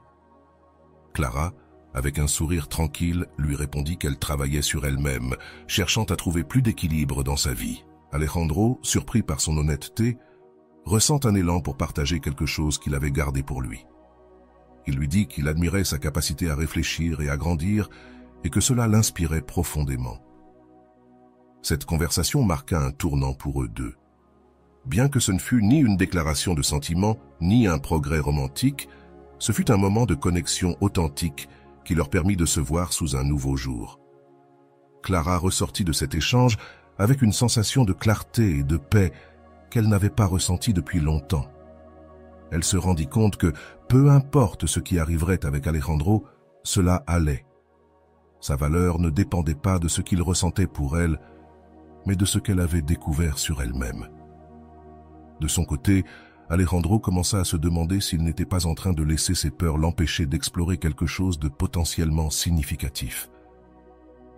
Clara, avec un sourire tranquille, lui répondit qu'elle travaillait sur elle-même, cherchant à trouver plus d'équilibre dans sa vie. Alejandro, surpris par son honnêteté, ressent un élan pour partager quelque chose qu'il avait gardé pour lui. Il lui dit qu'il admirait sa capacité à réfléchir et à grandir, et que cela l'inspirait profondément. Cette conversation marqua un tournant pour eux deux. Bien que ce ne fût ni une déclaration de sentiment, ni un progrès romantique, ce fut un moment de connexion authentique qui leur permit de se voir sous un nouveau jour. Clara ressortit de cet échange avec une sensation de clarté et de paix qu'elle n'avait pas ressentie depuis longtemps. Elle se rendit compte que, peu importe ce qui arriverait avec Alejandro, cela allait. Sa valeur ne dépendait pas de ce qu'il ressentait pour elle, mais de ce qu'elle avait découvert sur elle-même. De son côté, Alejandro commença à se demander s'il n'était pas en train de laisser ses peurs l'empêcher d'explorer quelque chose de potentiellement significatif.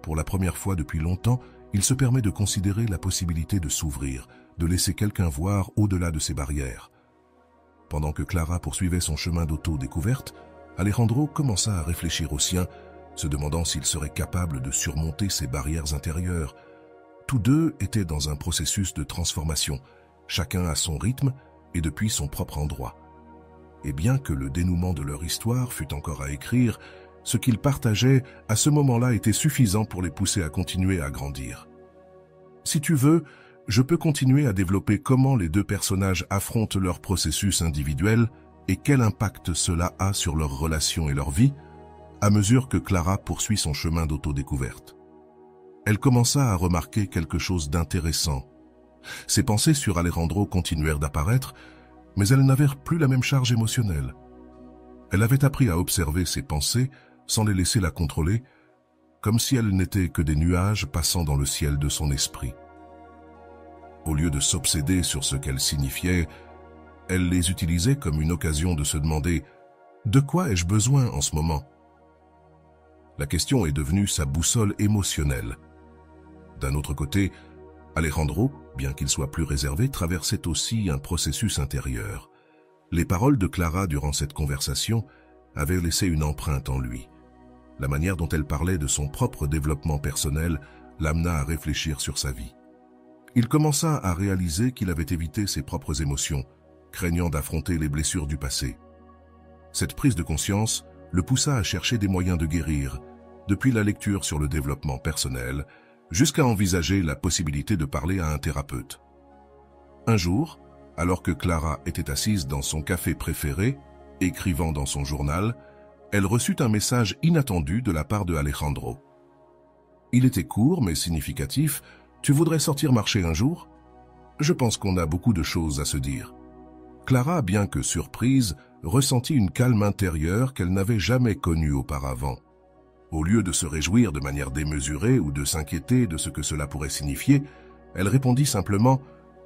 Pour la première fois depuis longtemps, il se permet de considérer la possibilité de s'ouvrir, de laisser quelqu'un voir au-delà de ses barrières. Pendant que Clara poursuivait son chemin d'auto-découverte, Alejandro commença à réfléchir au sien, se demandant s'il serait capable de surmonter ses barrières intérieures. Tous deux étaient dans un processus de transformation, chacun à son rythme et depuis son propre endroit. Et bien que le dénouement de leur histoire fût encore à écrire, ce qu'ils partageaient à ce moment-là était suffisant pour les pousser à continuer à grandir. Si tu veux, je peux continuer à développer comment les deux personnages affrontent leur processus individuel et quel impact cela a sur leur relation et leur vie, à mesure que Clara poursuit son chemin d'autodécouverte. Elle commença à remarquer quelque chose d'intéressant. Ses pensées sur Alejandro continuèrent d'apparaître, mais elles n'avaient plus la même charge émotionnelle. Elle avait appris à observer ses pensées sans les laisser la contrôler, comme si elles n'étaient que des nuages passant dans le ciel de son esprit. Au lieu de s'obséder sur ce qu'elles signifiaient, elle les utilisait comme une occasion de se demander « De quoi ai-je besoin en ce moment ?» La question est devenue sa boussole émotionnelle. D'un autre côté, Alejandro, bien qu'il soit plus réservé, traversait aussi un processus intérieur. Les paroles de Clara durant cette conversation avaient laissé une empreinte en lui. La manière dont elle parlait de son propre développement personnel l'amena à réfléchir sur sa vie. Il commença à réaliser qu'il avait évité ses propres émotions, craignant d'affronter les blessures du passé. Cette prise de conscience le poussa à chercher des moyens de guérir, depuis la lecture sur le développement personnel, jusqu'à envisager la possibilité de parler à un thérapeute. Un jour, alors que Clara était assise dans son café préféré, écrivant dans son journal, elle reçut un message inattendu de la part de Alejandro. Il était court mais significatif. « Tu voudrais sortir marcher un jour ? Je pense qu'on a beaucoup de choses à se dire. » Clara, bien que surprise, ressentit une calme intérieure qu'elle n'avait jamais connue auparavant. Au lieu de se réjouir de manière démesurée ou de s'inquiéter de ce que cela pourrait signifier, elle répondit simplement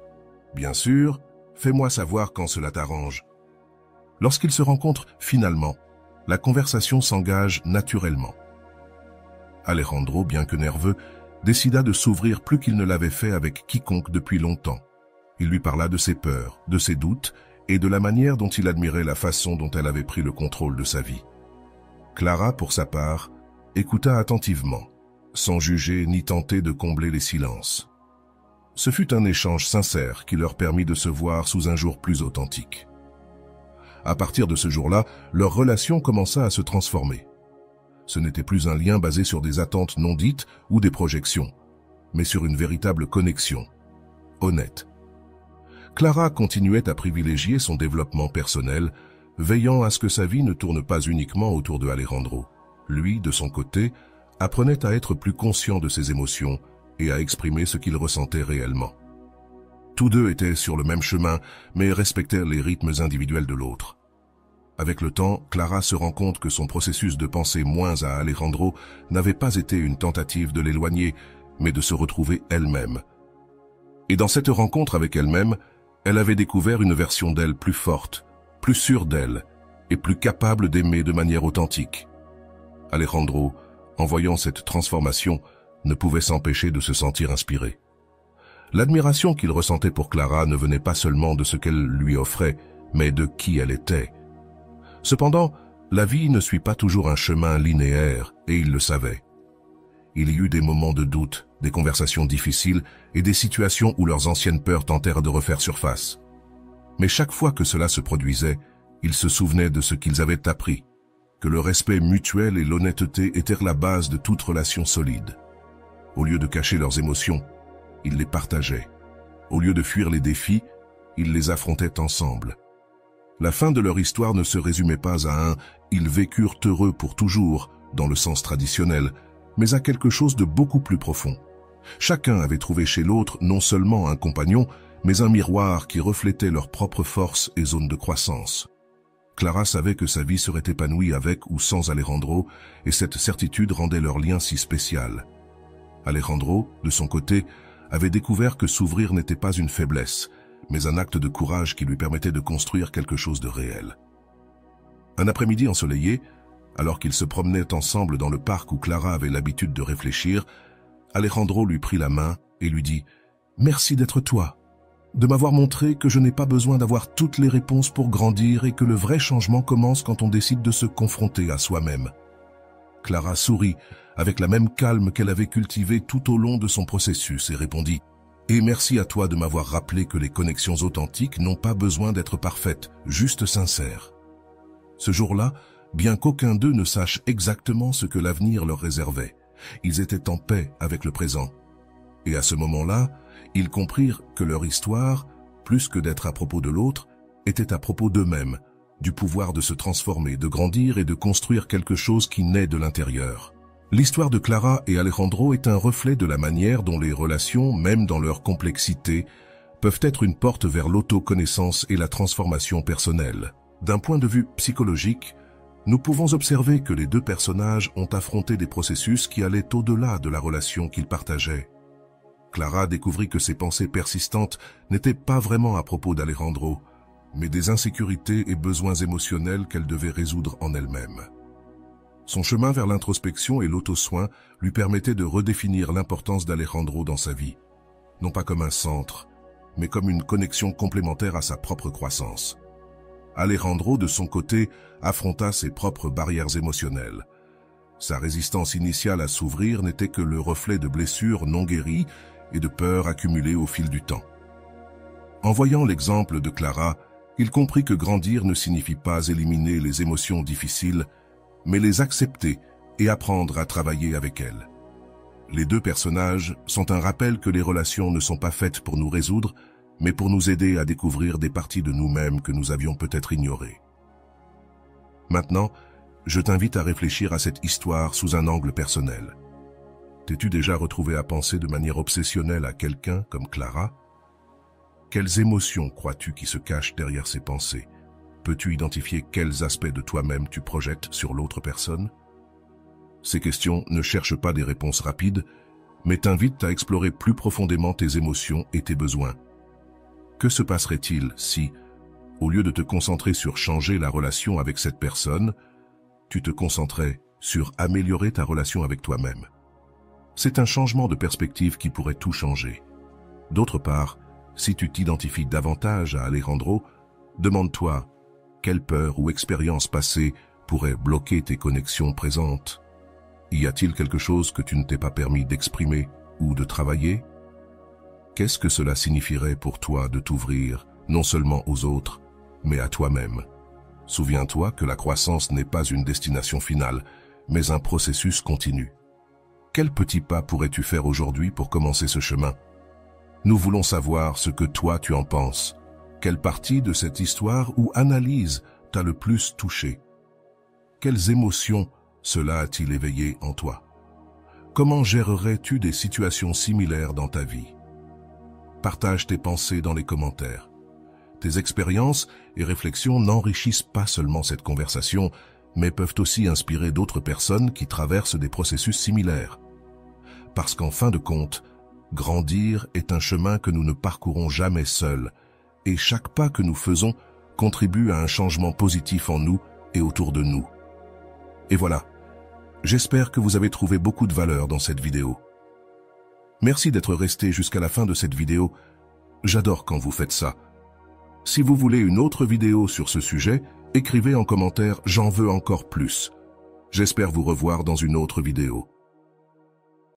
« Bien sûr, fais-moi savoir quand cela t'arrange. » Lorsqu'ils se rencontrent finalement, la conversation s'engage naturellement. Alejandro, bien que nerveux, décida de s'ouvrir plus qu'il ne l'avait fait avec quiconque depuis longtemps. Il lui parla de ses peurs, de ses doutes et de la manière dont il admirait la façon dont elle avait pris le contrôle de sa vie. Clara, pour sa part, écouta attentivement, sans juger ni tenter de combler les silences. Ce fut un échange sincère qui leur permit de se voir sous un jour plus authentique. À partir de ce jour-là, leur relation commença à se transformer. Ce n'était plus un lien basé sur des attentes non dites ou des projections, mais sur une véritable connexion, honnête. Clara continuait à privilégier son développement personnel, veillant à ce que sa vie ne tourne pas uniquement autour de Alejandro. Lui, de son côté, apprenait à être plus conscient de ses émotions et à exprimer ce qu'il ressentait réellement. Tous deux étaient sur le même chemin, mais respectaient les rythmes individuels de l'autre. Avec le temps, Clara se rend compte que son processus de penser moins à Alejandro n'avait pas été une tentative de l'éloigner, mais de se retrouver elle-même. Et dans cette rencontre avec elle-même, elle avait découvert une version d'elle plus forte, plus sûre d'elle, et plus capable d'aimer de manière authentique. Alejandro, en voyant cette transformation, ne pouvait s'empêcher de se sentir inspiré. L'admiration qu'il ressentait pour Clara ne venait pas seulement de ce qu'elle lui offrait, mais de qui elle était. Cependant, la vie ne suit pas toujours un chemin linéaire, et il le savait. Il y eut des moments de doute, des conversations difficiles et des situations où leurs anciennes peurs tentèrent de refaire surface. Mais chaque fois que cela se produisait, ils se souvenaient de ce qu'ils avaient appris, que le respect mutuel et l'honnêteté étaient la base de toute relation solide. Au lieu de cacher leurs émotions, ils les partageaient. Au lieu de fuir les défis, ils les affrontaient ensemble. La fin de leur histoire ne se résumait pas à un « ils vécurent heureux pour toujours » dans le sens traditionnel, mais à quelque chose de beaucoup plus profond. Chacun avait trouvé chez l'autre non seulement un compagnon, mais un miroir qui reflétait leurs propres forces et zones de croissance. Clara savait que sa vie serait épanouie avec ou sans Alejandro, et cette certitude rendait leur lien si spécial. Alejandro, de son côté, avait découvert que s'ouvrir n'était pas une faiblesse, mais un acte de courage qui lui permettait de construire quelque chose de réel. Un après-midi ensoleillé, alors qu'ils se promenaient ensemble dans le parc où Clara avait l'habitude de réfléchir, Alejandro lui prit la main et lui dit « Merci d'être toi, de m'avoir montré que je n'ai pas besoin d'avoir toutes les réponses pour grandir et que le vrai changement commence quand on décide de se confronter à soi-même. » Clara sourit avec la même calme qu'elle avait cultivée tout au long de son processus et répondit « Et merci à toi de m'avoir rappelé que les connexions authentiques n'ont pas besoin d'être parfaites, juste sincères. » Ce jour-là, bien qu'aucun d'eux ne sache exactement ce que l'avenir leur réservait, ils étaient en paix avec le présent. Et à ce moment-là, ils comprirent que leur histoire, plus que d'être à propos de l'autre, était à propos d'eux-mêmes, du pouvoir de se transformer, de grandir et de construire quelque chose qui naît de l'intérieur. L'histoire de Clara et Alejandro est un reflet de la manière dont les relations, même dans leur complexité, peuvent être une porte vers l'autoconnaissance et la transformation personnelle. D'un point de vue psychologique, nous pouvons observer que les deux personnages ont affronté des processus qui allaient au-delà de la relation qu'ils partageaient. Clara découvrit que ses pensées persistantes n'étaient pas vraiment à propos d'Alejandro, mais des insécurités et besoins émotionnels qu'elle devait résoudre en elle-même. Son chemin vers l'introspection et l'auto-soin lui permettait de redéfinir l'importance d'Alejandro dans sa vie, non pas comme un centre, mais comme une connexion complémentaire à sa propre croissance. Alejandro, de son côté, affronta ses propres barrières émotionnelles. Sa résistance initiale à s'ouvrir n'était que le reflet de blessures non guéries et de peurs accumulées au fil du temps. En voyant l'exemple de Clara, il comprit que grandir ne signifie pas éliminer les émotions difficiles, mais les accepter et apprendre à travailler avec elles. Les deux personnages sont un rappel que les relations ne sont pas faites pour nous résoudre, mais pour nous aider à découvrir des parties de nous-mêmes que nous avions peut-être ignorées. Maintenant, je t'invite à réfléchir à cette histoire sous un angle personnel. T'es-tu déjà retrouvé à penser de manière obsessionnelle à quelqu'un comme Clara? Quelles émotions crois-tu qui se cachent derrière ces pensées? Peux-tu identifier quels aspects de toi-même tu projettes sur l'autre personne? Ces questions ne cherchent pas des réponses rapides, mais t'invitent à explorer plus profondément tes émotions et tes besoins. Que se passerait-il si, au lieu de te concentrer sur changer la relation avec cette personne, tu te concentrais sur améliorer ta relation avec toi-même? C'est un changement de perspective qui pourrait tout changer. D'autre part, si tu t'identifies davantage à Alejandro, demande-toi quelle peur ou expérience passée pourrait bloquer tes connexions présentes. Y a-t-il quelque chose que tu ne t'es pas permis d'exprimer ou de travailler? Qu'est-ce que cela signifierait pour toi de t'ouvrir, non seulement aux autres, mais à toi-même? Souviens-toi que la croissance n'est pas une destination finale, mais un processus continu. Quel petit pas pourrais-tu faire aujourd'hui pour commencer ce chemin? Nous voulons savoir ce que toi tu en penses. Quelle partie de cette histoire ou analyse t'a le plus touché? Quelles émotions cela a-t-il éveillé en toi? Comment gérerais-tu des situations similaires dans ta vie? Partage tes pensées dans les commentaires. Tes expériences et réflexions n'enrichissent pas seulement cette conversation, mais peuvent aussi inspirer d'autres personnes qui traversent des processus similaires. Parce qu'en fin de compte, grandir est un chemin que nous ne parcourons jamais seuls, et chaque pas que nous faisons contribue à un changement positif en nous et autour de nous. Et voilà, j'espère que vous avez trouvé beaucoup de valeur dans cette vidéo. Merci d'être resté jusqu'à la fin de cette vidéo. J'adore quand vous faites ça. Si vous voulez une autre vidéo sur ce sujet, écrivez en commentaire « J'en veux encore plus ». J'espère vous revoir dans une autre vidéo.